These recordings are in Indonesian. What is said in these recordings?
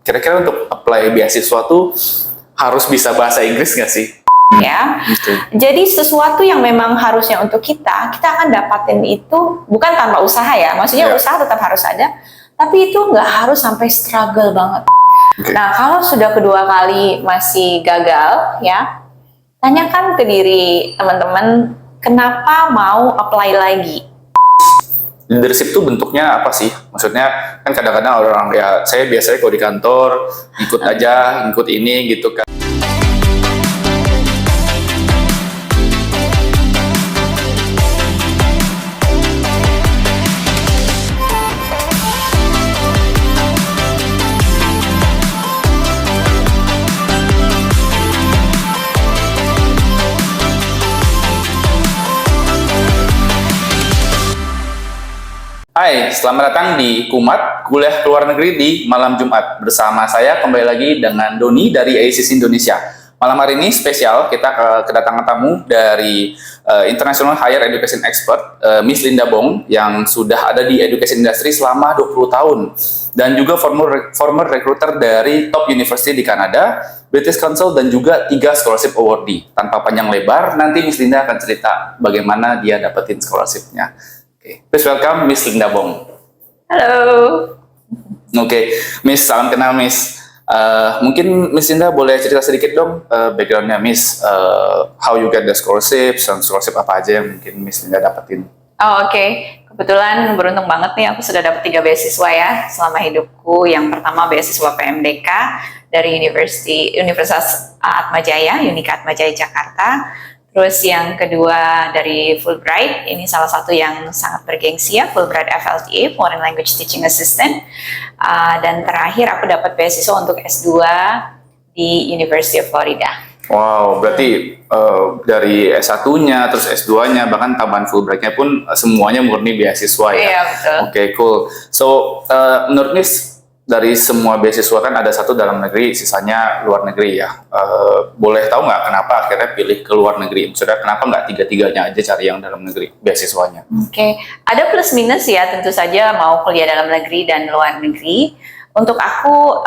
Kira-kira untuk apply beasiswa tuh harus bisa bahasa Inggris nggak sih? Ya, jadi sesuatu yang memang harusnya untuk kita akan dapatin itu bukan tanpa usaha ya, maksudnya usaha tetap harus ada, tapi itu nggak harus sampai struggle banget. Nah, kalau sudah kedua kali masih gagal ya, tanyakan ke diri teman-teman, kenapa mau apply lagi? Leadership tuh bentuknya apa sih? Maksudnya kan kadang-kadang orang ya, saya biasanya kalau di kantor ikut aja, ikut ini gitu kan. Hai, selamat datang di Kumat, kuliah luar negeri di malam Jumat. Bersama saya kembali lagi dengan Doni dari ACC Indonesia. Malam hari ini spesial, kita kedatangan tamu dari International Higher Education Expert, Miss Linda Bong, yang sudah ada di education industry selama 20 tahun. Dan juga former recruiter dari top university di Kanada, British Council, dan juga 3 scholarship awardee. Tanpa panjang lebar, nanti Miss Linda akan cerita bagaimana dia dapetin scholarship-nya. Please welcome Miss Linda Bong. Halo. Miss, salam kenal Miss. Mungkin Miss Linda boleh cerita sedikit dong backgroundnya Miss, how you get the scholarship, scholarship apa aja yang mungkin Miss Linda dapetin. Oke. Kebetulan beruntung banget nih aku sudah dapat 3 beasiswa ya selama hidupku. Yang pertama beasiswa PMDK dari Universitas Atmajaya, Unika Atmajaya Jakarta. Terus yang kedua dari Fulbright, ini salah satu yang sangat bergengsi ya, Fulbright FLTA, Foreign Language Teaching Assistant. Dan terakhir aku dapat beasiswa untuk S2 di University of Florida. Wow, berarti dari S1-nya, terus S2-nya, bahkan tambahan Fulbright-nya pun semuanya murni beasiswa ya? Iya, betul. Oke, cool. So, menurut Miss, dari semua beasiswa kan ada satu dalam negeri, sisanya luar negeri ya. Boleh tahu nggak kenapa akhirnya pilih ke luar negeri? Maksudnya kenapa nggak tiga-tiganya aja cari yang dalam negeri beasiswanya? Oke. Ada plus minus ya, tentu saja mau kuliah dalam negeri dan luar negeri. Untuk aku,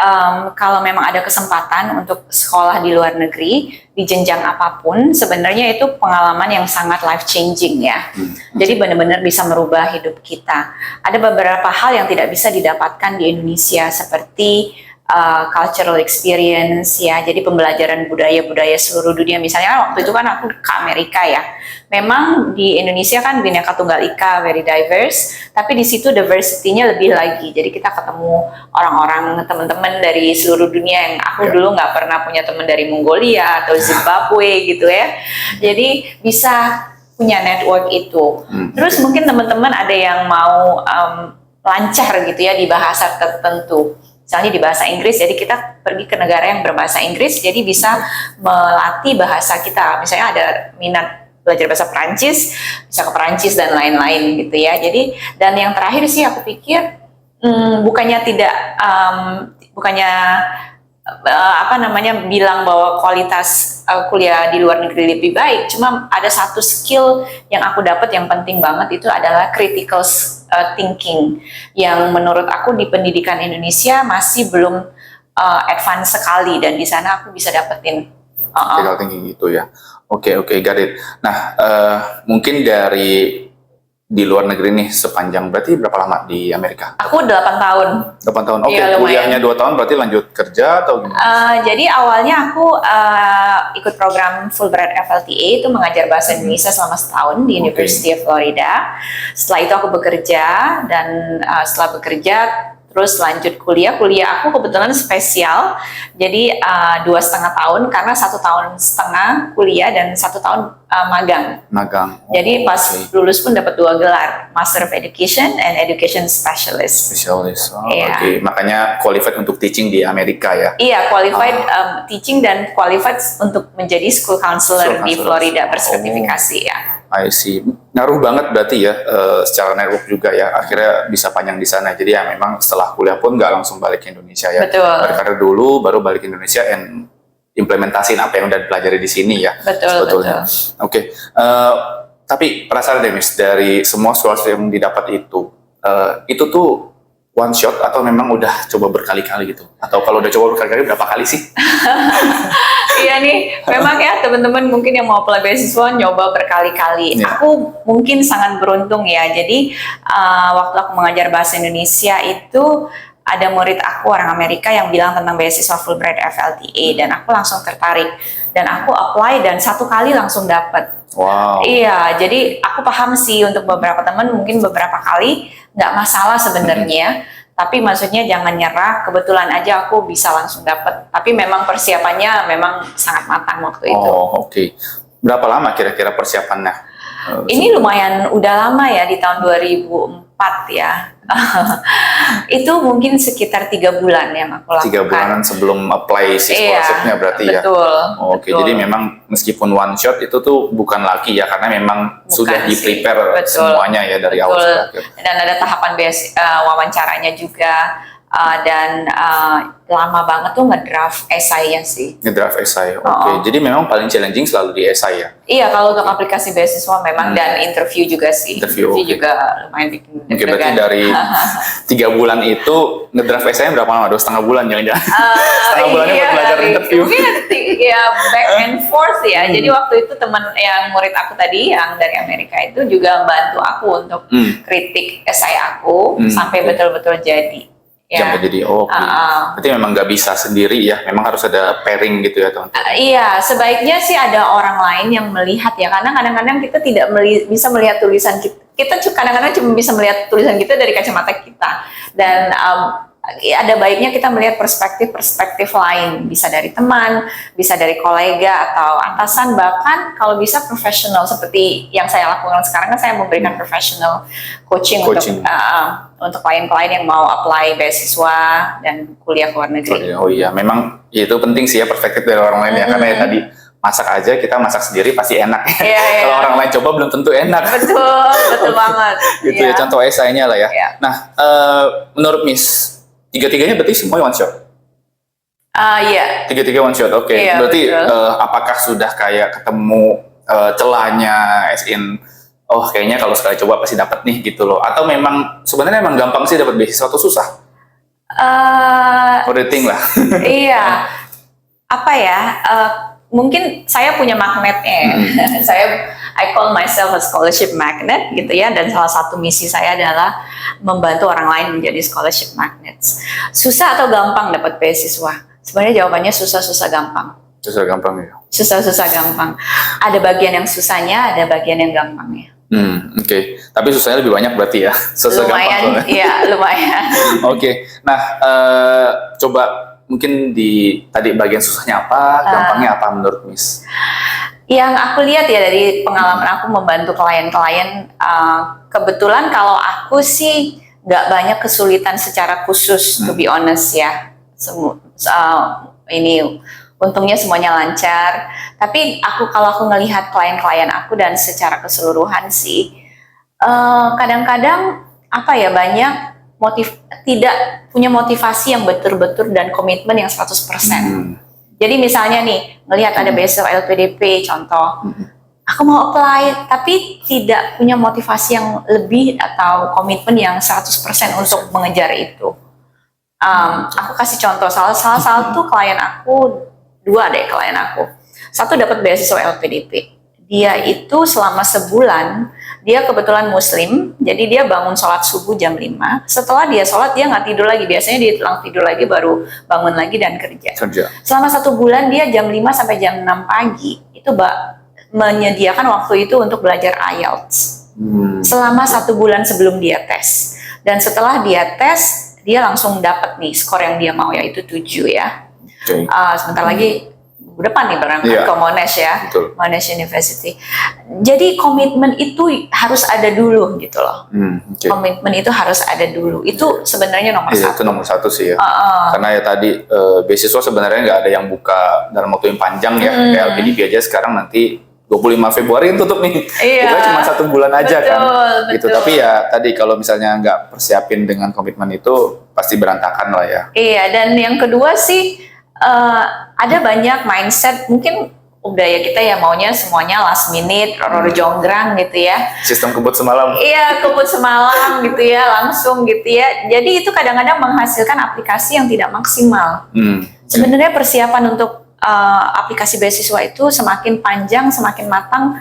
kalau memang ada kesempatan untuk sekolah di luar negeri, di jenjang apapun, sebenarnya itu pengalaman yang sangat life changing ya. Jadi benar-benar bisa merubah hidup kita. Ada beberapa hal yang tidak bisa didapatkan di Indonesia, seperti cultural experience ya, jadi pembelajaran budaya-budaya seluruh dunia. Misalnya waktu itu kan aku ke Amerika ya, memang di Indonesia kan Bhinneka Tunggal Ika, very diverse, tapi di situ diversity-nya lebih lagi. Jadi kita ketemu orang-orang, teman-teman dari seluruh dunia yang aku dulu nggak pernah punya teman dari Mongolia atau Zimbabwe gitu ya. Jadi bisa punya network itu. Terus mungkin teman-teman ada yang mau lancar gitu ya di bahasa tertentu. Misalnya di bahasa Inggris, jadi kita pergi ke negara yang berbahasa Inggris, jadi bisa melatih bahasa kita. Misalnya ada minat belajar bahasa Perancis, bisa ke Perancis dan lain-lain gitu ya. Jadi, dan yang terakhir sih aku pikir, bukannya bilang bahwa kualitas kuliah di luar negeri lebih baik, cuma ada satu skill yang aku dapat yang penting banget, itu adalah critical thinking, yang menurut aku di pendidikan Indonesia masih belum advance sekali, dan di sana aku bisa dapetin critical thinking gitu ya. Oke, got it. Nah, mungkin dari di luar negeri nih sepanjang, berarti berapa lama di Amerika? Aku 8 tahun. 8 tahun, oke. Ya, kuliahnya 2 tahun, berarti lanjut kerja atau gimana? Jadi awalnya aku ikut program Fulbright FLTA, itu mengajar bahasa Indonesia selama setahun di University of Florida. Setelah itu aku bekerja, dan setelah bekerja terus lanjut kuliah aku kebetulan spesial, jadi 2,5 tahun, karena 1,5 tahun kuliah dan 1 tahun magang. Jadi pas lulus pun dapat 2 gelar, Master of Education and Education Specialist. Oke. Makanya qualified untuk teaching di Amerika ya? Iya, qualified teaching dan qualified untuk menjadi school counselor di Florida, bersertifikasi ya. I see. Ngaruh banget berarti ya, secara network juga ya, akhirnya bisa panjang di sana. Jadi ya memang setelah kuliah pun nggak langsung balik ke Indonesia ya. Betul. Berkarir dulu, baru balik ke Indonesia and implementasiin apa yang udah dipelajari di sini ya. Betul. Oke. Tapi penasaran deh Miss, dari semua scholarship yang didapat itu tuh one shot atau memang udah coba berkali-kali gitu? Atau kalau udah coba berkali-kali berapa kali sih? Iya nih, memang ya teman-teman mungkin yang mau apply beasiswa nyoba berkali-kali. Ya. Aku mungkin sangat beruntung ya. Jadi waktu aku mengajar bahasa Indonesia itu ada murid aku orang Amerika yang bilang tentang beasiswa Fulbright FLTA dan aku langsung tertarik dan aku apply dan 1 kali langsung dapat. Wow. Iya, jadi aku paham sih untuk beberapa teman mungkin beberapa kali nggak masalah sebenarnya. Tapi maksudnya jangan nyerah, kebetulan aja aku bisa langsung dapat. Tapi memang persiapannya memang sangat matang waktu itu. Oh, oke. Berapa lama kira-kira persiapannya? Ini lumayan udah lama ya, di tahun 2004 ya. Itu mungkin sekitar 3 bulan yang aku lakukan. 3 bulanan sebelum apply si scholarship-nya berarti ya? Betul. Oke, jadi memang meskipun one shot itu tuh bukan lagi ya, karena memang sudah di-prepare semuanya ya dari awal sampai akhir. Dan ada tahapan wawancaranya juga. Dan lama banget tuh ngedraft esainya sih. Ngedraft esai, oke. Jadi memang paling challenging selalu di esai ya? Iya, kalau untuk aplikasi beasiswa memang dan interview juga sih. Interview juga lumayan bikin Oke, berarti dari 3 bulan itu ngedraft esai berapa lama? 2,5 bulan jangan-jangan? Setengah bulannya buat belajar interview. Mungkin ya back and forth ya. Jadi waktu itu teman yang murid aku tadi yang dari Amerika itu juga bantu aku untuk kritik esai aku sampai betul-betul jadi. Ya. Sampai jadi berarti memang nggak bisa sendiri ya, memang harus ada pairing gitu ya teman-teman. Iya, sebaiknya sih ada orang lain yang melihat ya, karena kadang-kadang kita tidak bisa melihat tulisan kita. Kita kadang-kadang cuma bisa melihat tulisan kita dari kacamata kita, dan ada baiknya kita melihat perspektif lain, bisa dari teman, bisa dari kolega atau atasan, bahkan kalau bisa profesional seperti yang saya lakukan sekarang kan saya memberikan professional coaching. Untuk klien-klien yang mau apply beasiswa dan kuliah ke luar negeri. Oh iya, memang itu penting sih ya perspektif dari orang lain ya, karena ya tadi masak aja kita masak sendiri pasti enak. Kalau orang lain coba belum tentu enak. Betul banget. Gitu ya, contoh esainya lah ya. Nah, menurut Miss, 3-tiganya berarti semua one shot? Iya. 3-3 one shot, oke. Berarti apakah sudah kayak ketemu celahnya, as in kayaknya kalau sekali coba pasti dapat nih gitu loh, atau memang sebenarnya emang gampang sih dapat beasiswa atau susah? Rating lah. Iya, apa ya? Mungkin saya punya magnetnya. I call myself a scholarship magnet gitu ya. Dan salah satu misi saya adalah membantu orang lain menjadi scholarship magnets. Susah atau gampang dapat beasiswa? Sebenarnya jawabannya susah-susah gampang. Susah gampang ya. Susah-susah gampang. Ada bagian yang susahnya, ada bagian yang gampangnya. Oke. Tapi susahnya lebih banyak berarti ya. Lumayan, iya lumayan. Oke. Nah, coba mungkin di tadi bagian susahnya apa, gampangnya apa menurut Miss? Yang aku lihat ya dari pengalaman aku membantu klien-klien, kebetulan kalau aku sih nggak banyak kesulitan secara khusus, to be honest ya. Ini untungnya semuanya lancar. Tapi kalau aku ngelihat klien-klien aku dan secara keseluruhan sih, kadang-kadang banyak tidak punya motivasi yang betul-betul dan komitmen yang 100%. Jadi misalnya nih, ngelihat ada beasiswa LPDP contoh, aku mau apply tapi tidak punya motivasi yang lebih atau komitmen yang 100% untuk mengejar itu. Aku kasih contoh, salah satu klien aku, 2 deh klien aku. Satu dapat beasiswa LPDP. Dia itu selama sebulan, dia kebetulan muslim, jadi dia bangun sholat subuh jam 5. Setelah dia sholat, dia nggak tidur lagi. Biasanya dia tidur lagi, baru bangun lagi dan kerja. Selama 1 bulan, dia jam 5 sampai jam 6 pagi, itu menyediakan waktu itu untuk belajar IELTS. Selama 1 bulan sebelum dia tes. Dan setelah dia tes, dia langsung dapat nih skor yang dia mau, yaitu 7 ya. Sebentar lagi depan nih berangkat ke Monash ya. Monash University. Jadi komitmen itu harus ada dulu gitu loh. Komitmen itu harus ada dulu. Itu sebenarnya nomor 1. Itu nomor 1 sih ya. Karena ya tadi beasiswa sebenarnya nggak ada yang buka dalam waktu yang panjang ya. Kayak LPDP aja sekarang nanti 25 Februari tutup nih. Kita cuma 1 bulan aja kan. Gitu. Tapi ya tadi kalau misalnya nggak persiapin dengan komitmen itu pasti berantakan lah ya. Iya, dan yang kedua sih ada banyak mindset, mungkin budaya kita ya maunya semuanya last minute, roro jonggrang gitu ya. Sistem kebut semalam. Iya, kebut semalam gitu ya, langsung gitu ya. Jadi itu kadang-kadang menghasilkan aplikasi yang tidak maksimal. Sebenarnya persiapan untuk aplikasi beasiswa itu semakin panjang, semakin matang,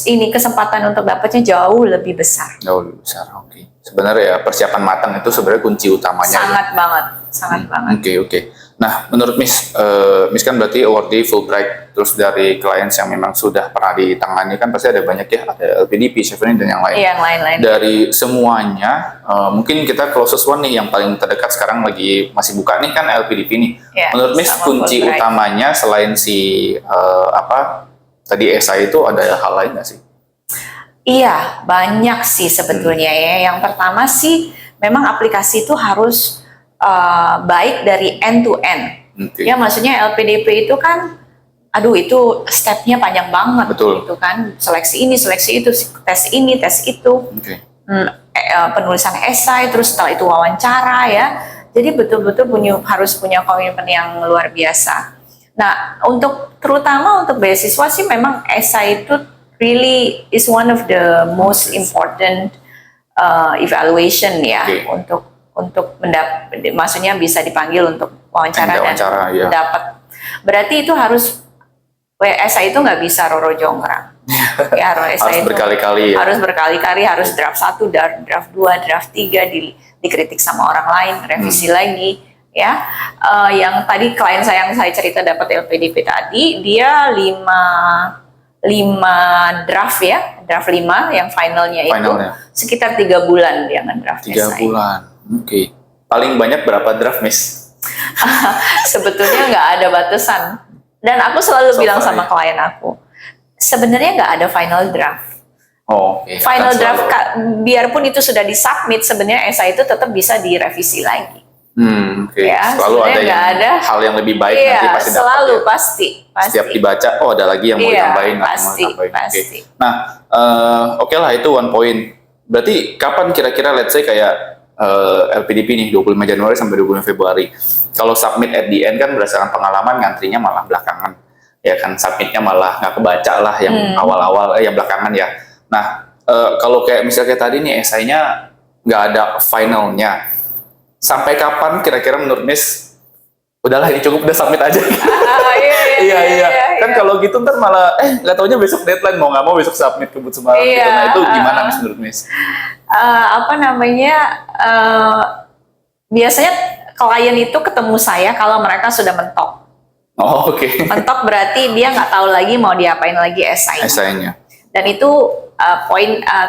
ini kesempatan untuk dapatnya jauh lebih besar. Jauh lebih besar, oke. Sebenarnya ya persiapan matang itu sebenarnya kunci utamanya. Sangat banget, sangat banget. Oke. Nah, menurut Miss kan berarti awardee Fulbright, terus dari klien yang memang sudah pernah ditangani kan pasti ada banyak ya, ada LPDP, Chevening dan yang lain. Iya, yang lain-lain. Dari semuanya, mungkin kita closest one nih yang paling terdekat sekarang lagi masih buka nih kan LPDP nih. Ya, menurut Miss kunci Fulbright utamanya selain si tadi SI itu ada hal lain nggak sih? Iya, banyak sih sebetulnya ya. Yang pertama sih memang aplikasi itu harus baik dari end to end. Okay. Ya maksudnya LPDP itu kan, aduh itu stepnya panjang banget. Betul. Gitu kan, seleksi ini, seleksi itu, tes ini, tes itu. Okay. Penulisan esai, terus setelah itu wawancara ya. Jadi betul-betul harus punya komitmen yang luar biasa. Nah, terutama untuk beasiswa sih memang esai itu really is one of the most important evaluation ya. Okay. untuk maksudnya bisa dipanggil untuk wawancara dan ya. dapat. Berarti itu harus esai itu nggak bisa roro jonggrang. Ya, harus berkali-kali ya. Harus berkali-kali, harus draft 1, draft 2, draft 3 dikritik sama orang lain, revisi lagi ya. Yang tadi klien saya yang saya cerita dapat LPDP tadi, dia 5 draft ya, draft 5 yang finalnya itu sekitar 3 bulan dia ngedraft 3 bulan. Oke. Paling banyak berapa draft, Miss? Sebetulnya nggak ada batasan. Dan aku selalu bilang sama klien aku, sebenarnya nggak ada final draft. Oh, okay. Final draft, biarpun itu sudah disubmit, sebenarnya esai itu tetap bisa direvisi lagi. Okay. Ya, selalu ada hal yang lebih baik nanti pasti dapat. Selalu ya. Pasti. Setiap dibaca, ada lagi yang mau ditambahin. Pasti. Okay. Nah, oke lah itu one point. Berarti kapan kira-kira let's say kayak LPDP nih 25 Januari sampai 25 Februari. Kalau submit at the end kan berdasarkan pengalaman ngantrinya malah belakangan. Ya kan submitnya malah nggak kebaca lah yang awal-awal yang belakangan ya. Nah, kalau kayak misalnya kayak tadi nih esainya nggak ada finalnya. Sampai kapan kira-kira menurut Miss udahlah ini cukup udah submit aja. Iya. Kan kalau gitu ntar malah nggak taunya besok deadline, mau nggak mau besok submit kebut semalam gitu. Nah itu gimana Miss menurut Miss? Biasanya klien itu ketemu saya kalau mereka sudah mentok. Oh, oke. Mentok berarti dia nggak tahu lagi mau diapain lagi esainya. Dan itu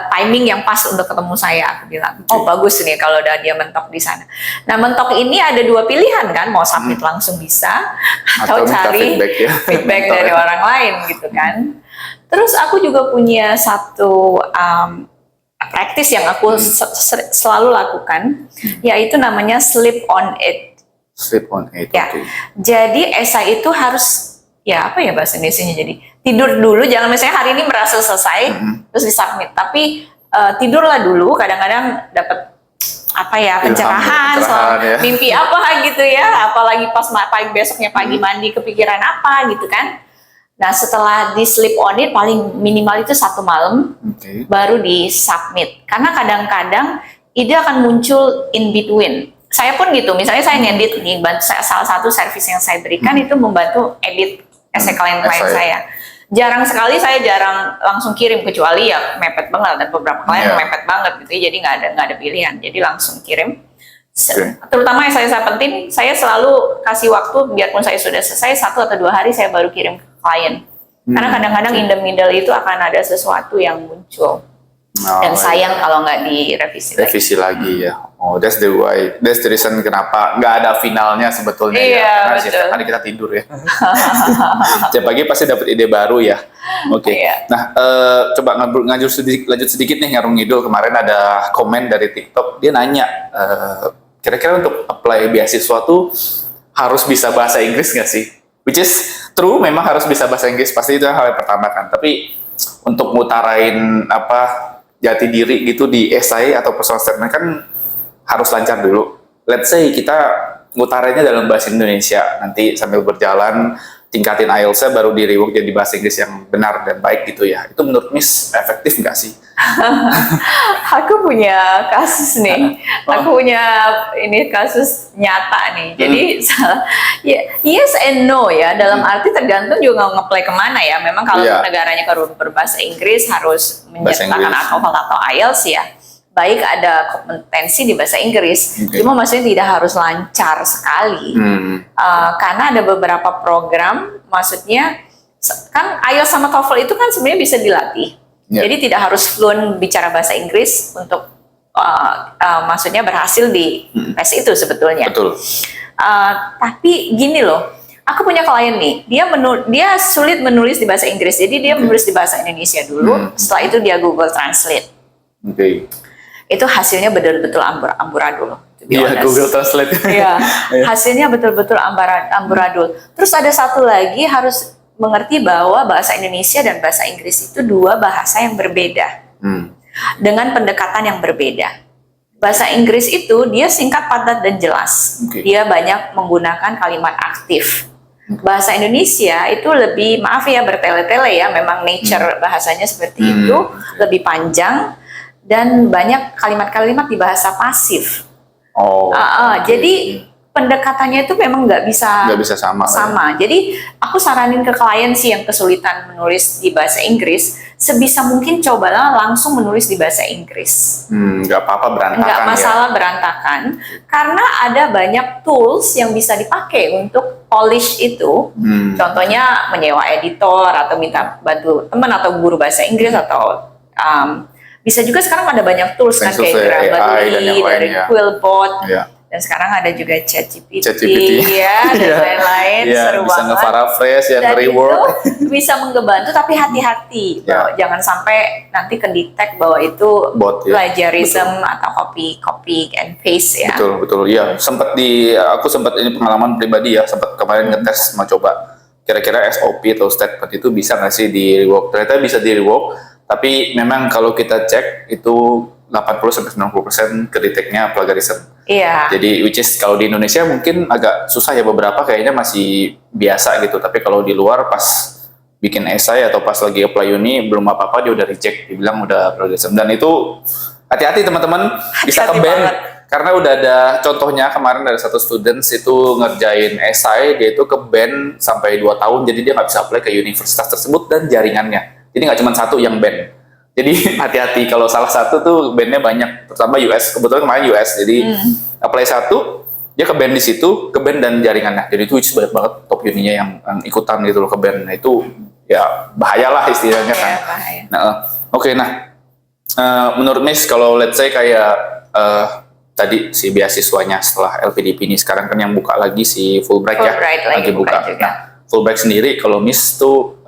timing yang pas untuk ketemu saya. Aku bilang, oh bagus nih kalau udah dia mentok di sana. Nah mentok ini ada 2 pilihan kan, mau submit langsung bisa atau cari feedback dari orang lain gitu kan. Terus aku juga punya satu praktis yang aku selalu lakukan, yaitu namanya sleep on it. Sleep on it. Ya. Okay. Jadi esai itu harus apa ya bahasa Indonesianya, jadi tidur dulu, jangan misalnya hari ini merasa selesai terus disubmit, tapi tidurlah dulu, kadang-kadang dapat pencerahan soal ya. Mimpi apa gitu ya, apalagi pas besoknya pagi mandi kepikiran apa gitu kan. Nah setelah di sleep on it paling minimal itu 1 malam baru di submit, karena kadang-kadang ide akan muncul in between. Saya pun gitu, misalnya saya ngedit nih, salah satu service yang saya berikan itu membantu edit esai klien-klien saya. Jarang sekali saya langsung kirim, kecuali ya mepet banget, dan beberapa klien mepet banget gitu, jadi nggak ada pilihan, jadi langsung kirim. Terutama yang saya penting, saya selalu kasih waktu, biarpun saya sudah selesai 1 atau 2 hari saya baru kirim ke klien. Karena kadang-kadang in the middle itu akan ada sesuatu yang muncul. Dan sayang kalau nggak direvisi lagi ya. Oh, that's the reason kenapa nggak ada finalnya sebetulnya ya. Karena setiap hari kita tidur ya. Setiap pagi pasti dapat ide baru ya. Oke. Nah, coba lanjut sedikit nih ngarung ngidul. Kemarin ada komen dari TikTok, dia nanya kira-kira untuk apply beasiswa tuh harus bisa bahasa Inggris nggak sih? Which is true, memang harus bisa bahasa Inggris, pasti itu hal yang pertama kan. Tapi untuk ngutarain jati diri gitu di esai atau personal statement kan harus lancar dulu. Let's say kita ngutarainnya dalam bahasa Indonesia, nanti sambil berjalan tingkatin IELTS-nya baru di rework jadi bahasa Inggris yang benar dan baik gitu ya. Itu menurut Miss efektif nggak sih? Aku punya kasus nih. Aku punya ini kasus nyata nih. Jadi yes and no ya. Dalam arti tergantung juga ngeplay kemana ya. Memang kalau negaranya berbahasa Inggris harus menyertakan TOEFL atau IELTS ya. Baik ada kompetensi di bahasa Inggris, cuma maksudnya tidak harus lancar sekali, karena ada beberapa program, maksudnya kan IELTS sama TOEFL itu kan sebenarnya bisa dilatih, jadi tidak harus fluent bicara bahasa Inggris untuk maksudnya berhasil di tes itu sebetulnya. Betul. Tapi gini loh, aku punya klien nih, dia sulit menulis di bahasa Inggris, jadi dia menulis di bahasa Indonesia dulu, setelah itu dia Google Translate. Itu hasilnya betul-betul amburadul. Iya, Google Translate. Iya, hasilnya betul-betul amburadul. Terus ada satu lagi, harus mengerti bahwa bahasa Indonesia dan bahasa Inggris itu dua bahasa yang berbeda, dengan pendekatan yang berbeda. Bahasa Inggris itu dia singkat, padat, dan jelas. Dia banyak menggunakan kalimat aktif. Bahasa Indonesia itu lebih, maaf ya bertele-tele ya, memang nature bahasanya seperti itu, lebih panjang, dan banyak kalimat-kalimat di bahasa pasif. Jadi pendekatannya itu memang nggak bisa sama. Jadi aku saranin ke klien sih yang kesulitan menulis di bahasa Inggris, sebisa mungkin cobalah langsung menulis di bahasa Inggris. Nggak apa-apa berantakan. Nggak masalah berantakan, karena ada banyak tools yang bisa dipakai untuk polish itu. Contohnya menyewa editor atau minta bantu teman atau guru bahasa Inggris atau bisa juga sekarang ada banyak tools kan kayak Grammarly, dari Quillbot, dan sekarang ada juga ChatGPT ya, dan lain-lain, seru bisa banget. Nge-paraphrase ya, dan nge-reword. itu bisa menggebantu, tapi hati-hati, jangan sampai nanti ke-detect bahwa itu plagiarism atau copy and paste ya. Betul. Iya, aku sempat ini pengalaman pribadi ya, sempat kemarin ngetes mau coba kira-kira SOP atau statement itu bisa nggak sih di rework. Ternyata bisa di rework. Tapi memang kalau kita cek itu 80-90% kedeteknya plagiarism. Iya. Jadi which is kalau di Indonesia mungkin agak susah ya, beberapa kayaknya masih biasa gitu. Tapi kalau di luar pas bikin esai atau pas lagi apply uni belum apa-apa dia udah reject, dibilang udah plagiarism. Dan itu hati-hati teman-teman, bisa ke-ban. Karena udah ada contohnya kemarin dari satu students itu ngerjain esai, dia itu ke-ban sampai 2 tahun, jadi dia nggak bisa apply ke universitas tersebut dan jaringannya. Jadi nggak cuma satu yang ban. Jadi hati-hati kalau salah satu tuh ban-nya banyak, terutama US. Kebetulan kemarin US, jadi apply satu, dia ke ban di situ, ke ban dan jaringannya. Jadi itu banyak banget top uninya yang ikutan gitu loh ke ban. Nah itu ya bahayalah istilahnya kan. Menurut Miss kalau let's say kayak tadi si beasiswanya setelah LPDP ini sekarang kan yang buka lagi si Fulbright ya, lagi buka. Fulbright sendiri kalau Miss tuh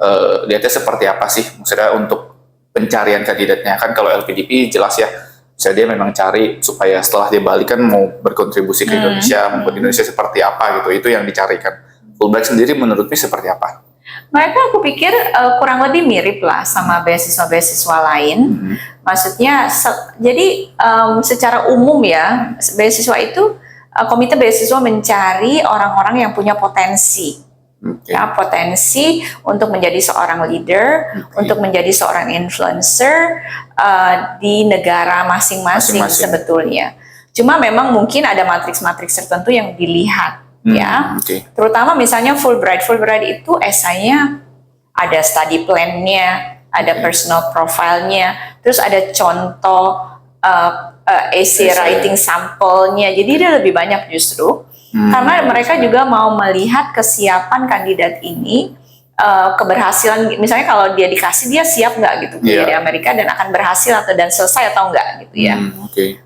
lihatnya seperti apa sih? Maksudnya untuk pencarian kandidatnya kan kalau LPDP jelas ya, misalnya dia memang cari supaya setelah dia balik kan mau berkontribusi ke Indonesia, membuat Indonesia seperti apa gitu, itu yang dicarikan. Fulbright sendiri menurut Miss seperti apa? Mereka aku pikir kurang lebih mirip lah sama beasiswa-beasiswa lain. Maksudnya jadi secara umum ya, beasiswa itu komite beasiswa mencari orang-orang yang punya potensi. Ya, potensi untuk menjadi seorang leader, untuk menjadi seorang influencer di negara masing-masing sebetulnya. Cuma memang mungkin ada matriks-matriks tertentu yang dilihat, ya. Terutama misalnya Fulbright itu esainya ada study plan-nya, ada personal profile-nya, terus ada contoh essay writing sampel-nya. Jadi dia lebih banyak justru. Karena mereka juga mau melihat kesiapan kandidat ini, keberhasilan, misalnya kalau dia dikasih, dia siap nggak gitu kuliah di Amerika dan akan berhasil dan selesai atau enggak gitu ya.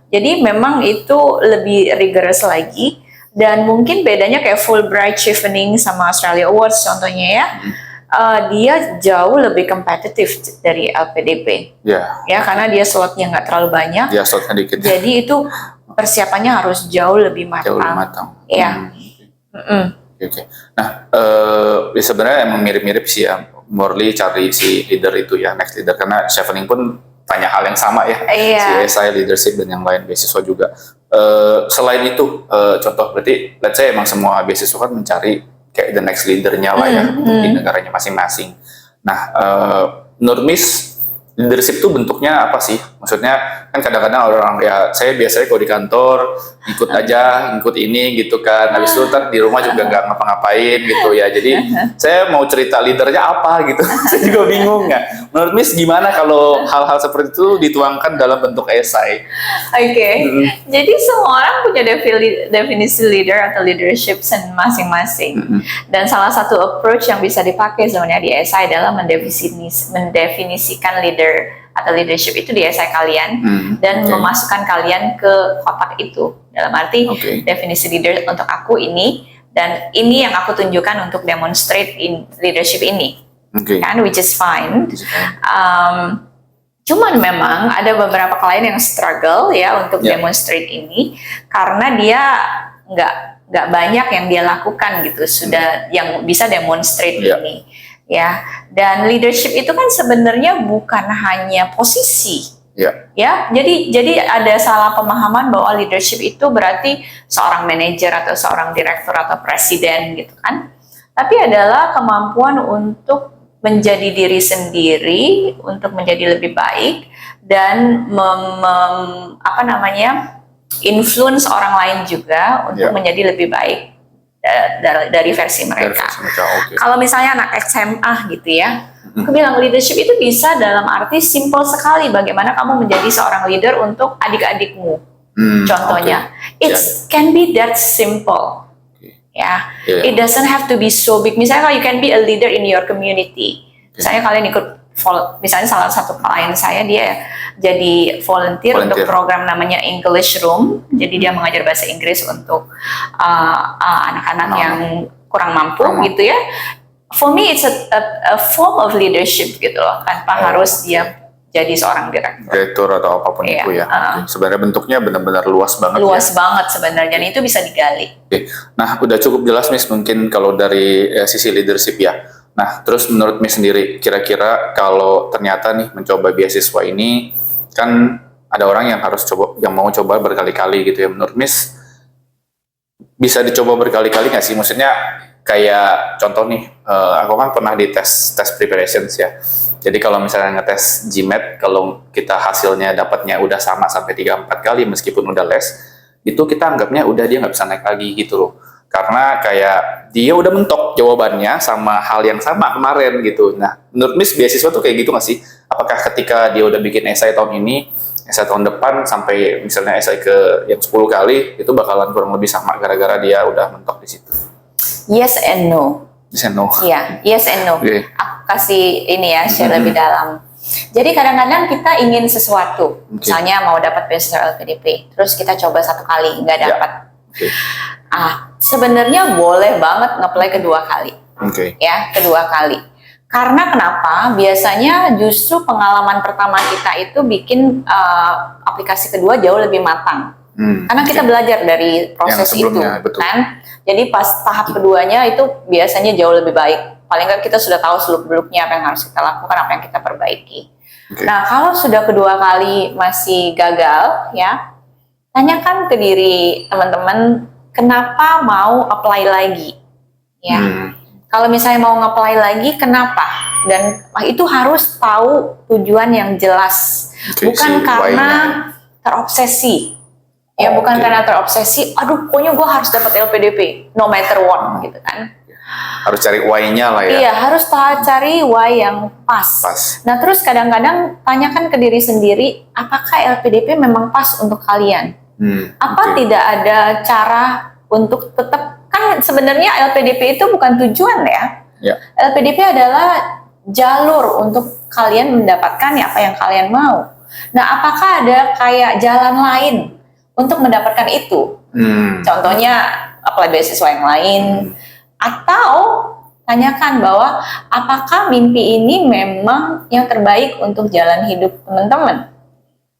Jadi memang itu lebih rigorous lagi, dan mungkin bedanya kayak Fulbright, Chevening sama Australia Awards contohnya ya, dia jauh lebih kompetitif dari LPDP. Ya, karena dia slotnya nggak terlalu banyak. Slotnya dikit. Jadi itu persiapannya harus jauh lebih matang. Iya. Nah, sebenarnya emang mirip-mirip sih ya. Morley cari si leader itu ya, next leader, karena Chevening pun tanya hal yang sama ya. CSI, leadership dan yang lain, beasiswa juga. Selain itu, contoh berarti, let's say emang semua beasiswa kan mencari kayak the next leader-nya lah ya untuk di negaranya masing-masing. Nah, menurut Miss, leadership itu bentuknya apa sih? Maksudnya kan kadang-kadang orang ya saya biasanya kalau di kantor ikut aja, ikut ini gitu kan. Habis itu ntar di rumah juga nggak ngapa-ngapain gitu ya. Jadi saya mau cerita leadernya apa gitu. Saya juga bingung ya. Menurut Miss gimana kalau hal-hal seperti itu dituangkan dalam bentuk esai? Oke. Jadi semua orang punya definisi leader atau leadership masing-masing. Dan salah satu approach yang bisa dipakai sebenarnya di esai adalah mendefinisikan leader atau leadership itu di esai kalian dan memasukkan kalian ke kotak itu. Dalam arti definisi leader untuk aku ini, dan ini yang aku tunjukkan untuk demonstrate in leadership ini, kan, which is fine. Cuman memang ada beberapa klien yang struggle ya untuk demonstrate ini karena dia nggak banyak yang dia lakukan gitu sudah yang bisa demonstrate ini. Ya, dan leadership itu kan sebenarnya bukan hanya posisi, ya. Jadi ada salah pemahaman bahwa leadership itu berarti seorang manajer atau seorang direktur atau presiden gitu kan. Tapi adalah kemampuan untuk menjadi diri sendiri, untuk menjadi lebih baik dan influence orang lain juga untuk menjadi lebih baik dari versi mereka. Kalau misalnya anak SMA gitu ya, aku bilang leadership itu bisa dalam arti simple sekali bagaimana kamu menjadi seorang leader untuk adik-adikmu. Contohnya, it can be that simple. Ya, it doesn't have to be so big. Misalnya kalau you can be a leader in your community. Misalnya kalian ikut, misalnya salah satu klien saya dia jadi volunteer untuk program namanya English Room. Jadi dia mengajar bahasa Inggris untuk anak-anak yang kurang mampu gitu ya. For me it's a form of leadership gitu loh, tanpa harus dia jadi seorang direktur atau apapun itu ya. Sebenarnya bentuknya benar-benar luas banget. Luas banget sebenarnya, dan itu bisa digali. Nah, udah cukup jelas Miss mungkin kalau dari sisi leadership ya. Nah, terus menurut Miss sendiri, kira-kira kalau ternyata nih mencoba beasiswa ini, kan ada orang yang mau coba berkali-kali gitu ya. Menurut Miss, bisa dicoba berkali-kali nggak sih? Maksudnya kayak contoh nih, aku kan pernah di tes preparations ya. Jadi kalau misalnya ngetes GMAT, kalau kita hasilnya dapatnya udah sama sampai 3-4 kali meskipun udah les, itu kita anggapnya udah dia nggak bisa naik lagi gitu loh. Karena kayak dia udah mentok jawabannya sama hal yang sama kemarin gitu. Nah, menurut Miss beasiswa tuh kayak gitu nggak sih? Apakah ketika dia udah bikin esai tahun ini, esai tahun depan sampai misalnya esai ke yang 10 kali, itu bakalan kurang lebih sama gara-gara dia udah mentok di situ? Yes and no. Yes and no. Iya, yes and no. Aku kasih ini ya, share lebih dalam. Jadi kadang-kadang kita ingin sesuatu, misalnya mau dapat beasiswa LPDP, terus kita coba 1 kali nggak dapat. Sebenarnya boleh banget nge-apply kedua kali, ya, kedua kali. Karena kenapa? Biasanya justru pengalaman pertama kita itu bikin aplikasi kedua jauh lebih matang. Karena kita belajar dari proses itu, kan? Jadi pas tahap keduanya itu biasanya jauh lebih baik. Paling nggak kita sudah tahu seluk-beluknya apa yang harus kita lakukan, apa yang kita perbaiki. Nah, kalau sudah kedua kali masih gagal, ya, tanyakan ke diri teman-teman, kenapa mau apply lagi? Ya, kalau misalnya mau nge-apply lagi, kenapa? Dan itu harus tahu tujuan yang jelas, bukan karena terobsesi. Ya, bukan karena terobsesi, aduh pokoknya gue harus dapat LPDP, no matter what, gitu kan. Harus cari why-nya lah ya. Iya, harus cari why yang pas. Nah, terus kadang-kadang tanyakan ke diri sendiri, apakah LPDP memang pas untuk kalian? Apa tidak ada cara untuk tetap, kan sebenarnya LPDP itu bukan tujuan ya. LPDP adalah jalur untuk kalian mendapatkan apa yang kalian mau. Nah, apakah ada kayak jalan lain untuk mendapatkan itu? Contohnya apply beasiswa yang lain, atau tanyakan bahwa apakah mimpi ini memang yang terbaik untuk jalan hidup teman-teman.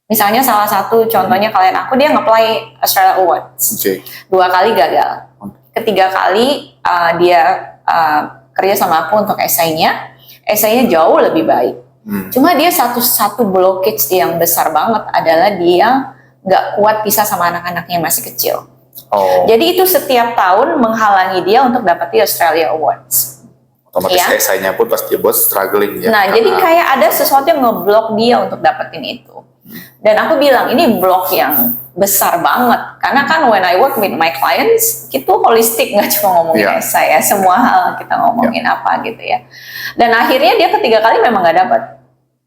Misalnya salah satu contohnya klien aku, dia nge-apply Australia Awards, 2 kali gagal. Ketiga kali dia kerja sama aku untuk esainya jauh lebih baik. Cuma dia satu blockage yang besar banget adalah dia nggak kuat pisah sama anak-anaknya yang masih kecil. Oh, Jadi itu setiap tahun menghalangi dia untuk dapat di Australia Awards. otomatis Ya. esainya pun pasti buat struggling ya. Nah, jadi kayak ada sesuatu yang ngeblok dia untuk dapetin itu. Dan aku bilang ini blok yang besar banget, karena kan when I work with my clients itu holistik, nggak cuma ngomongin Yeah. esai ya, semua hal kita ngomongin apa gitu ya. Dan akhirnya dia ketiga kali memang nggak dapat.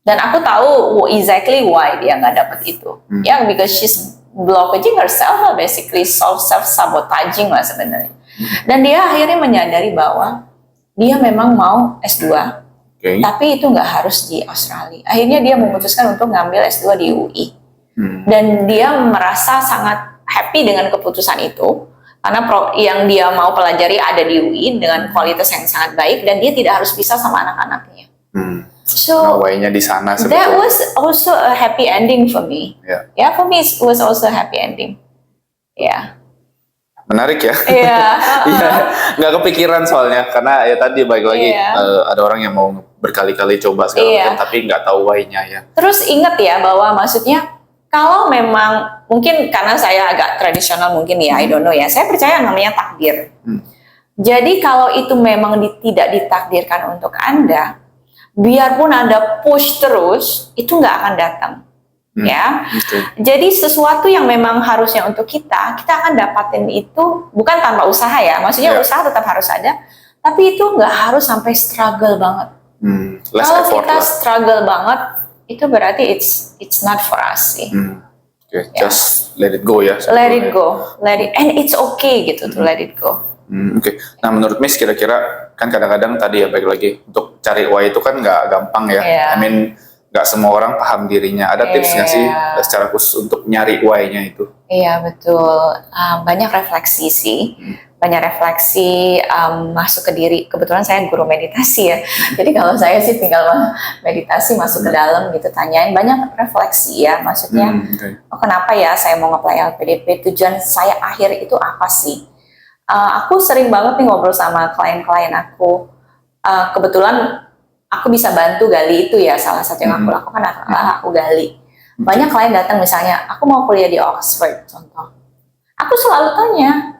Dan aku tahu exactly why dia nggak dapat itu. Ya, because she's blocking herself lah, basically self sabotaging lah sebenarnya. Dan dia akhirnya menyadari bahwa dia memang mau S2, Oke. tapi itu nggak harus di Australia. Akhirnya dia memutuskan untuk ngambil S2 di UI. Dan dia merasa sangat happy dengan keputusan itu, karena yang dia mau pelajari ada di UI dengan kualitas yang sangat baik, dan dia tidak harus pisah sama anak-anaknya. So Why-nya di sana that sebetulnya. was also a happy ending for me. Ya. Yeah, for me it was also a happy ending. Yeah. Menarik ya. Iya. Iya, nggak kepikiran soalnya karena ya tadi baik lagi Iya. ada orang yang mau berkali-kali coba segala Iya. macam tapi nggak tahu why-nya ya. Terus ingat ya bahwa maksudnya kalau memang mungkin karena saya agak tradisional mungkin ya, I don't know ya, saya percaya namanya takdir. Jadi kalau itu memang tidak ditakdirkan untuk Anda, biarpun Anda push terus, itu nggak akan datang. Ya, Oke. jadi sesuatu yang memang harusnya untuk kita akan dapatin itu bukan tanpa usaha ya, maksudnya Ya. usaha tetap harus ada, tapi itu nggak harus sampai struggle banget. Less Kalau effort kita lah. struggle banget, itu berarti it's not for us sih. Oke, Ya. just let it go ya. Let it go, and it's okay gitu to let it go. Oke. Nah, menurut Miss kira-kira kan kadang-kadang tadi ya baik lagi untuk cari why itu kan nggak gampang ya. Iya. I mean nggak semua orang paham dirinya. Ada tips nggak sih Iya. secara khusus untuk nyari why-nya itu? Iya betul, banyak refleksi sih, banyak refleksi, masuk ke diri. Kebetulan saya guru meditasi ya, jadi kalau saya sih tinggal meditasi masuk ke dalam gitu, tanyain banyak refleksi ya, maksudnya Oke. oh, kenapa ya saya mau nge-apply LPDP, tujuan saya akhir itu apa sih? Aku sering banget nih ngobrol sama klien-klien aku, kebetulan aku bisa bantu gali itu ya, salah satu yang aku lakukan adalah aku gali. Banyak klien datang misalnya, aku mau kuliah di Oxford contoh. Aku selalu tanya,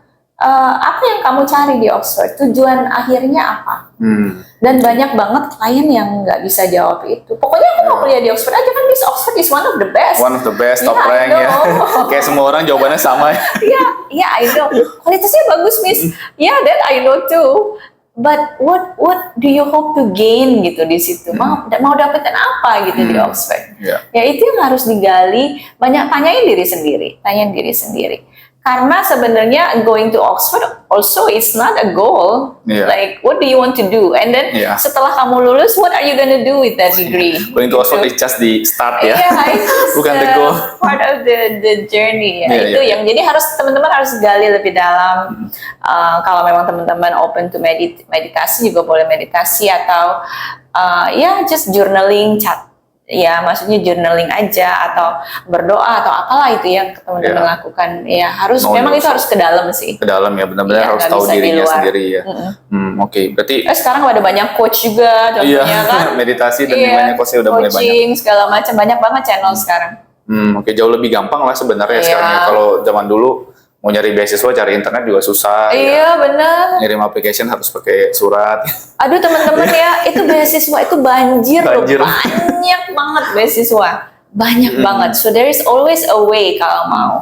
apa yang kamu cari di Oxford? Tujuan akhirnya apa? Dan banyak banget klien yang nggak bisa jawab itu. Pokoknya aku mau kuliah di Oxford aja kan, Miss Oxford is one of the best. One of the best, top Yeah, I rank ya. know. Kayak semua orang jawabannya sama ya. Iya, I know. Kualitasnya bagus, Miss. Yeah, that I know too. But what do you hope to gain gitu di situ? Mau dapetin apa gitu di Oxford? Iya. Ya itu yang harus digali. Banyak tanyain diri sendiri. Karena sebenarnya going to Oxford also is not a goal. Iya. Like what do you want to do? And then Iya. setelah kamu lulus, what are you gonna do with that degree? Going to Oxford is just the start ya. Iya, itu Bukan the goal. part of the journey ya. Iya, Itu iya. yang jadi teman-teman harus gali lebih dalam. Kalau memang teman-teman open to meditasi juga boleh meditasi, atau ya just journaling, ya maksudnya journaling aja, atau berdoa atau apalah itu yang teman-teman Iya. lakukan. Ya harus Know memang itu yourself. harus ke dalam sih. Ke dalam ya, benar-benar Iya, harus nggak tahu bisa di dirinya luar. sendiri ya. Oke, berarti Sekarang ada banyak coach juga contohnya iya, kan. meditasi dan yang lainnya coachnya udah mulai banyak. Coaching segala macam, banyak banget channel sekarang. Oke, jauh lebih gampang lah sebenarnya Iya. sekarang ya. Kalau zaman dulu mau nyari beasiswa cari internet juga susah. Ya. Iya benar. Ngirim application harus pakai surat. Aduh teman-teman ya, itu beasiswa itu banjir loh, Banjir. banyak banget beasiswa, banyak banget. So there is always a way kalau mau.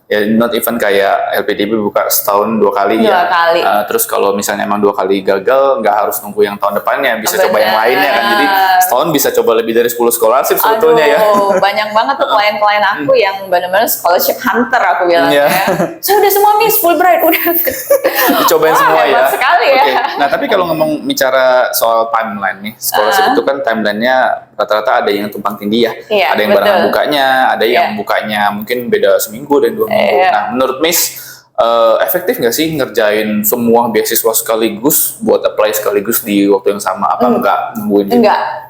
Ya, not even kayak LPDP buka setahun 2 kali ya. 2 kali. Terus kalau misalnya emang 2 kali gagal, nggak harus nunggu yang tahun depannya, bisa coba yang Benar. lainnya kan. Jadi setahun bisa coba lebih dari 10 scholarship sebetulnya ya. Aduh, banyak banget tuh klien-klien aku yang benar-benar scholarship hunter aku bilang Iya. ya. Saya udah semua Miss Fulbright, udah. Dicobain Wah, semua ya. hebat sekali ya. Oke. Nah, tapi kalau ngomong bicara soal timeline nih, scholarship itu kan timelinenya rata-rata ada yang tumpang tindih ya. Iya, Ada yang betul. barang bukanya, ada yang Iya. bukanya mungkin beda seminggu dan 2 minggu. Iya. Nah, menurut Miss, efektif nggak sih ngerjain semua beasiswa sekaligus buat apply sekaligus di waktu yang sama? Apa enggak nungguin?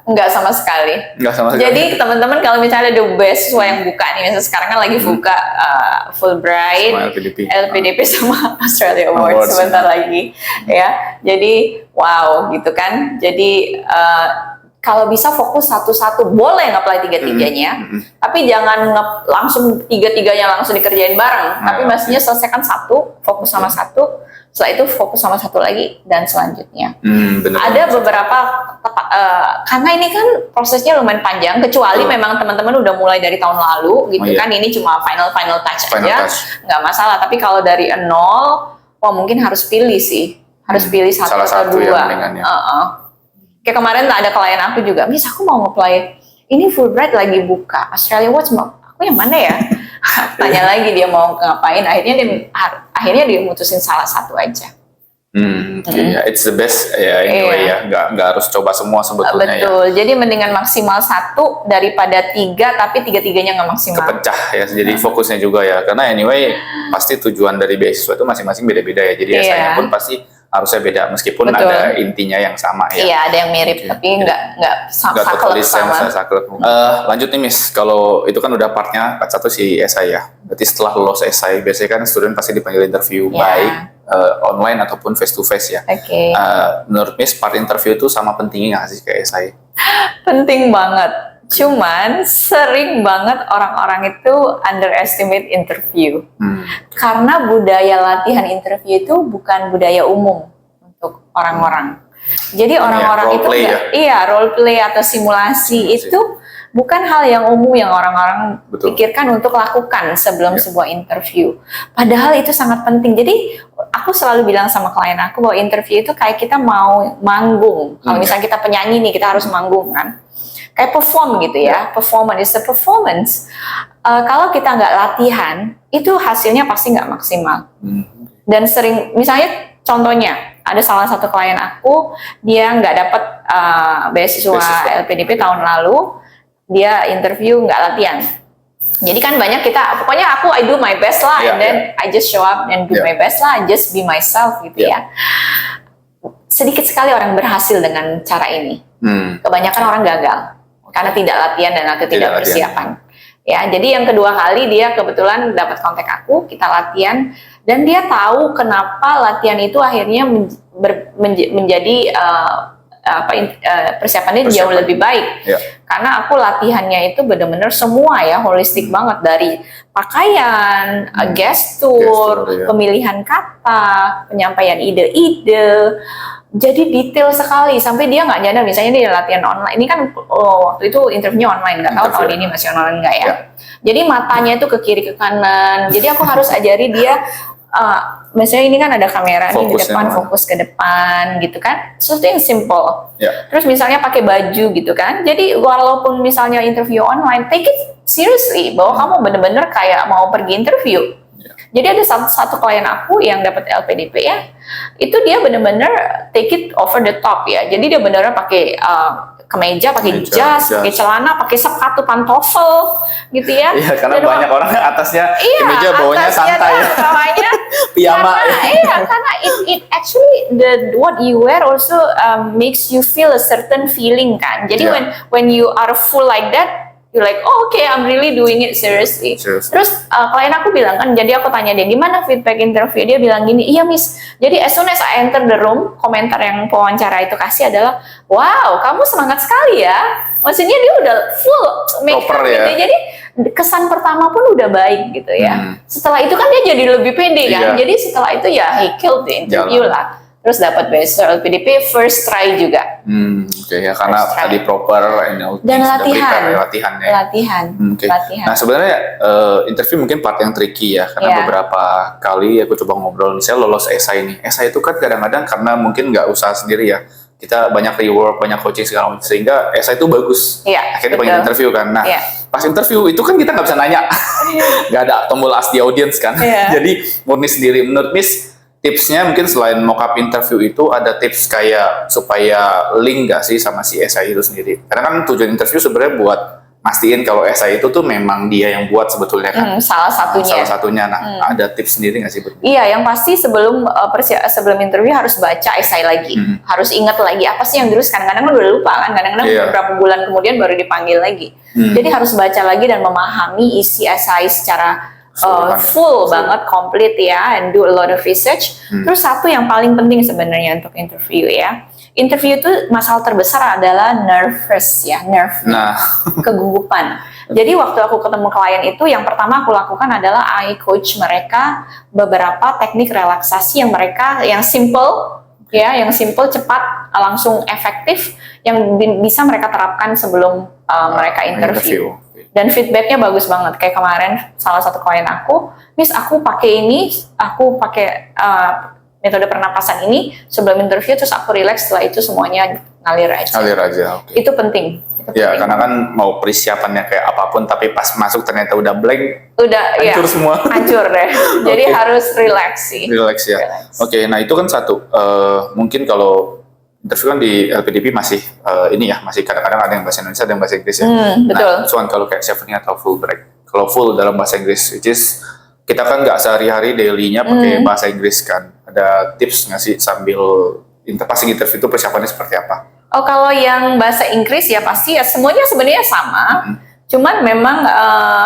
Enggak sama sekali. Enggak sama sekali. Jadi teman-teman kalau misalnya ada beasiswa yang buka nih, misalnya sekarang kan lagi buka Fulbright, Sama LPDP. LPDP sama Australia Awards Awards, sebentar lagi, ya. Jadi wow gitu kan. Jadi kalau bisa fokus satu-satu, boleh nge-apply tiga-tiganya, tapi jangan langsung tiga-tiganya langsung dikerjain bareng. Tapi mestinya selesaikan satu, fokus sama satu, setelah itu fokus sama satu lagi, dan selanjutnya. Bener. Ada beberapa, karena ini kan prosesnya lumayan panjang, kecuali memang teman-teman udah mulai dari tahun lalu, gitu kan, ini cuma final touch aja, nggak masalah. Tapi kalau dari nol, mungkin harus pilih sih, harus pilih satu atau dua. Kayak kemarin ada klien aku juga, Miss aku mau nge-apply, ini Fulbright lagi buka, Australia Watch, aku yang mana ya? Tanya lagi dia mau ngapain, akhirnya dia mutusin salah satu aja. It's the best ya, anyway ya, nggak harus coba semua sebetulnya. Betul, jadi mendingan maksimal satu daripada tiga, tapi tiga-tiganya nggak maksimal. Kepecah ya, jadi fokusnya juga ya, karena anyway pasti tujuan dari beasiswa itu masing-masing beda-beda ya, jadi esainya pun pasti harusnya beda, meskipun ada intinya yang sama ya. Iya, ada yang mirip, tapi nggak saklek sama. Lanjut nih Miss, kalau itu kan udah partnya part satu si esai ya, berarti setelah lulus esai, biasanya kan student pasti dipanggil interview, baik online ataupun face to face ya. Menurut Miss, part interview itu sama pentingnya nggak sih kayak esai? Penting banget. Cuman sering banget orang-orang itu underestimate interview. Karena budaya latihan interview itu bukan budaya umum untuk orang-orang. Jadi orang-orang itu role play atau simulasi itu bukan hal yang umum yang orang-orang pikirkan untuk lakukan sebelum sebuah interview. Padahal itu sangat penting. Jadi aku selalu bilang sama klien aku bahwa interview itu kayak kita mau manggung. Kalau misalnya kita penyanyi nih, kita harus manggung kan. Kayak perform gitu ya, performance is the performance. Kalau kita nggak latihan, itu hasilnya pasti nggak maksimal. Dan sering, misalnya contohnya, ada salah satu klien aku, dia nggak dapat beasiswa LPDP tahun lalu, dia interview nggak latihan. Jadi kan banyak kita, pokoknya I do my best lah, and then I just show up and do my best lah, just be myself gitu ya. Sedikit sekali orang berhasil dengan cara ini. Kebanyakan orang gagal. Karena tidak latihan dan atau tidak persiapan. Ya, jadi yang kedua kali dia kebetulan dapat kontak aku, kita latihan, dan dia tahu kenapa latihan itu akhirnya menjadi persiapannya jauh lebih baik. Karena aku latihannya itu benar-benar semua ya, holistik banget, dari pakaian, gestur, pemilihan kata, penyampaian ide-ide. Jadi detail sekali, sampai dia nggak nyadar, misalnya dia latihan online, ini kan waktu itu interviewnya online, nggak tahu tahun ini masih online nggak ya. Jadi matanya itu ke kiri ke kanan, jadi aku harus ajari dia, misalnya ini kan ada kamera nih di depan, fokus ke depan gitu kan, sesuatu yang simple. Terus misalnya pakai baju gitu kan, jadi walaupun misalnya interview online, take it seriously, bahwa kamu bener-bener kayak mau pergi interview. Jadi ada satu klien aku yang dapat LPDP ya, itu dia benar-benar take it over the top ya. Jadi dia benar-benar pakai kemeja, pakai jas, pakai celana, pakai sepatu pantofel gitu ya. Iya, karena banyak orang atasnya kemeja, bawahnya santai. Bawahnya piyama. Karena it actually what you wear also makes you feel a certain feeling kan. Jadi when you are full like that, you're like, oh, okay, I'm really doing it seriously. Terus klien aku bilang kan, jadi aku tanya dia, gimana feedback interview? Dia bilang gini, iya Miss, jadi as soon as I enter the room, komentar yang pewawancara itu kasih adalah, wow, kamu semangat sekali ya. Maksudnya dia udah full make up gitu. Jadi kesan pertama pun udah baik gitu ya. Setelah itu kan dia jadi lebih pede kan. Jadi setelah itu ya he killed the interview lah. Terus dapat beasiswa LPDP first try juga. Ya karena tadi proper dan latihan. Latihan. Nah sebenarnya interview mungkin part yang tricky ya, karena beberapa kali aku coba ngobrol, misalnya lolos esai nih. Esai itu kan kadang-kadang karena mungkin nggak usaha sendiri ya, kita banyak reward, banyak coaching segala macam, sehingga esai itu bagus. Akhirnya pengen interview kan. Nah pas interview itu kan kita nggak bisa nanya, nggak ada tombol ask the audience kan. Jadi murni sendiri. Menurut Miss, tipsnya mungkin selain mock-up interview itu ada tips kayak supaya link gak sih sama si esai itu sendiri? Karena kan tujuan interview sebenarnya buat mastiin kalau esai itu tuh memang dia yang buat sebetulnya kan. Salah satunya. Nah, ada tips sendiri gak sih? Iya, yang pasti sebelum interview harus baca esai lagi. Harus ingat lagi apa sih yang terus, kadang-kadang udah lupa kan, kadang-kadang beberapa bulan kemudian baru dipanggil lagi. Jadi harus baca lagi dan memahami isi esai secara full banget, komplit ya, and do a lot of research. Terus satu yang paling penting sebenarnya untuk interview ya. Interview itu masalah terbesar adalah nervous ya, Nah, kegugupan. Jadi waktu aku ketemu klien itu, yang pertama aku lakukan adalah I coach mereka beberapa teknik relaksasi yang simple ya, yang simple, cepat, langsung efektif, yang bisa mereka terapkan sebelum mereka interview. Dan feedbacknya bagus banget. Kayak kemarin salah satu klien aku, Miss, aku pakai ini, aku pakai metode pernapasan ini sebelum interview, terus aku relax, setelah itu semuanya ngalir aja. Ngalir aja, oke. Itu penting. Ya, karena kan mau persiapannya kayak apapun, tapi pas masuk ternyata udah blank, hancur semua. Hancur deh. Jadi harus relax sih. Relax ya. Oke, nah itu kan satu. Mungkin kalau interview kan di LPDP masih ini ya, masih kadang-kadang ada yang bahasa Indonesia, ada yang bahasa Inggris ya. Betul. Nah, cuman kalau kayak chevening atau full break, kalau full dalam bahasa Inggris, which is kita kan nggak sehari-hari daily-nya pakai bahasa Inggris kan. Ada tips nggak sih sambil pas interview itu persiapannya seperti apa? Oh, kalau yang bahasa Inggris ya pasti ya semuanya sebenarnya sama. Cuman memang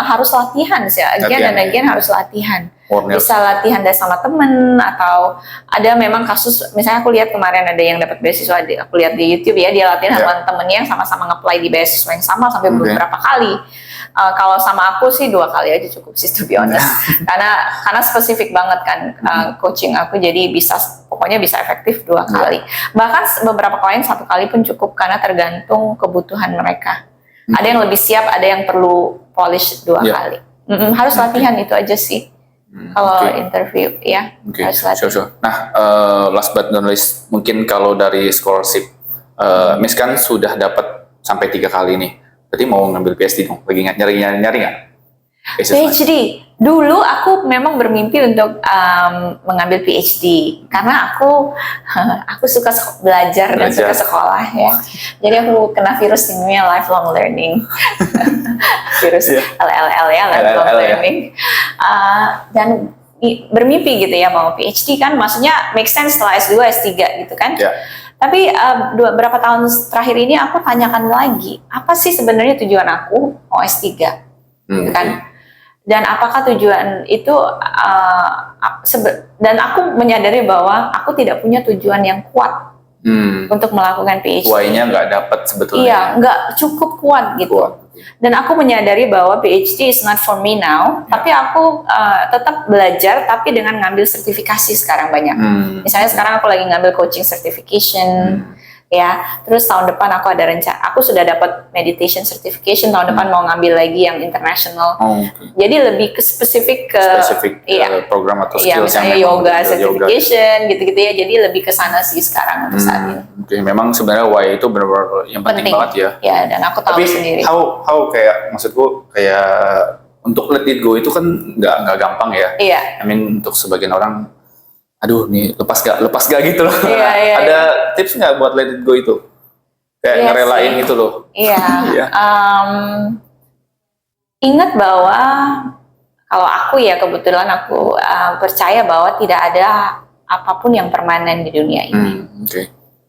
harus latihan sih. Again harus latihan. Bisa latihan dari sama temen, atau ada memang kasus, misalnya aku lihat kemarin ada yang dapat beasiswa, aku lihat di YouTube ya, dia latihan sama temennya yang sama-sama nge-apply di beasiswa yang sama sampai beberapa kali. Kalau sama aku sih 2 kali aja cukup sih, to be honest. karena spesifik banget kan coaching aku, jadi pokoknya bisa efektif 2 kali. Bahkan beberapa klien 1 kali pun cukup, karena tergantung kebutuhan mereka. Ada yang lebih siap, ada yang perlu polish 2 kali. Harus latihan, itu aja sih. Kalau interview ya harus latihan. Sure. Nah, last but not least, mungkin kalau dari scholarship, Miss kan sudah dapat sampai 3 kali nih. Berarti mau ngambil PhD dong? Lagi nyari nggak? PhD. Dulu aku memang bermimpi untuk mengambil PhD, karena aku suka belajar dan suka sekolah ya. Jadi aku kena virus namanya lifelong learning. Virus LLL ya, lifelong learning. Dan bermimpi gitu ya mau PhD kan, maksudnya make sense setelah S2, S3 gitu kan. Tapi beberapa tahun terakhir ini aku tanyakan lagi, apa sih sebenarnya tujuan aku mau S3 gitu kan. Dan apakah tujuan itu dan aku menyadari bahwa aku tidak punya tujuan yang kuat untuk melakukan PhD. Why-nya nggak dapat sebetulnya. Iya, nggak cukup kuat gitu. Dan aku menyadari bahwa PhD is not for me now, tapi aku tetap belajar, tapi dengan ngambil sertifikasi sekarang banyak. Misalnya sekarang aku lagi ngambil coaching certification, ya. Terus tahun depan aku ada rencana, aku sudah dapat meditation certification, tahun depan mau ngambil lagi yang international. Jadi lebih ke spesifik ke program atau skills, misalnya yoga certification, gitu-gitu ya. Jadi lebih ke sana sih sekarang untuk saat ini. Memang sebenarnya why itu benar-benar yang penting banget ya. Ya, dan aku tahu sendiri. How kayak maksudku kayak untuk let it go itu kan nggak gampang ya. I mean untuk sebagian orang, aduh nih lepas gak gitu loh. Ada tips nggak buat let it go itu? Kayak ngerelain gitu loh. Ingat bahwa kalau aku ya kebetulan aku percaya bahwa tidak ada apapun yang permanen di dunia ini.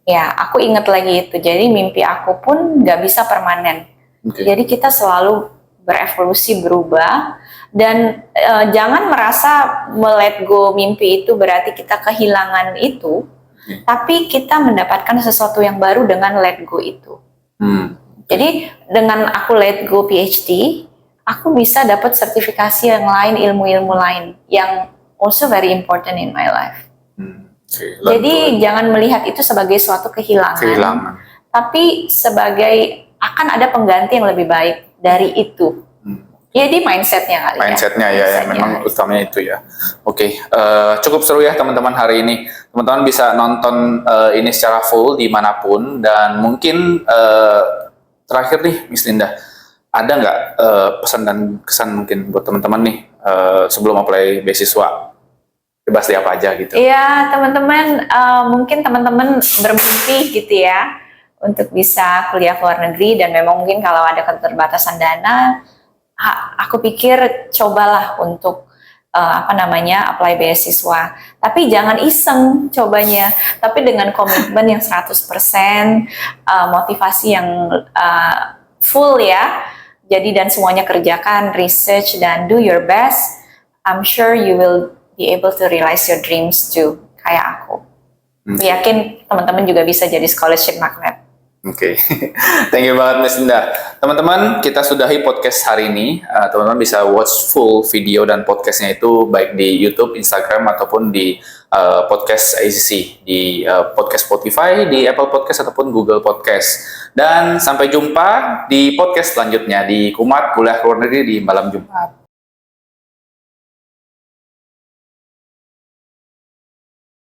Ya, aku ingat lagi itu. Jadi mimpi aku pun nggak bisa permanen. Jadi kita selalu berevolusi, berubah, dan jangan merasa let go mimpi itu berarti kita kehilangan itu, tapi kita mendapatkan sesuatu yang baru dengan let go itu. Jadi dengan aku let go PhD, aku bisa dapat sertifikasi yang lain, ilmu-ilmu lain yang also very important in my life. Jadi jangan melihat itu sebagai suatu kehilangan, tapi sebagai akan ada pengganti yang lebih baik dari itu. Jadi mindsetnya kali ya, memang utamanya itu ya. Cukup seru ya teman-teman hari ini. Teman-teman bisa nonton ini secara full dimanapun, dan mungkin terakhir nih Miss Linda, ada nggak pesan dan kesan mungkin buat teman-teman nih sebelum apply beasiswa? Bebas di apa aja gitu. Iya, teman-teman, mungkin teman-teman bermimpi gitu ya untuk bisa kuliah ke luar negeri, dan memang mungkin kalau ada keterbatasan dana, aku pikir cobalah untuk apply beasiswa. Tapi jangan iseng cobanya, tapi dengan komitmen yang 100%, motivasi yang full ya. Jadi dan semuanya kerjakan research dan do your best. I'm sure you will be able to realize your dreams too, kayak aku. Yakin teman-teman juga bisa jadi scholarship magnet. Oke, thank you banget Miss Linda. Teman-teman, kita sudahi podcast hari ini. Teman-teman bisa watch full video dan podcastnya itu baik di YouTube, Instagram, ataupun di podcast ACC, di podcast Spotify, di Apple Podcast, ataupun Google Podcast. Dan sampai jumpa di podcast selanjutnya di Kumat Kuliah Luar Negeri di malam Jumat.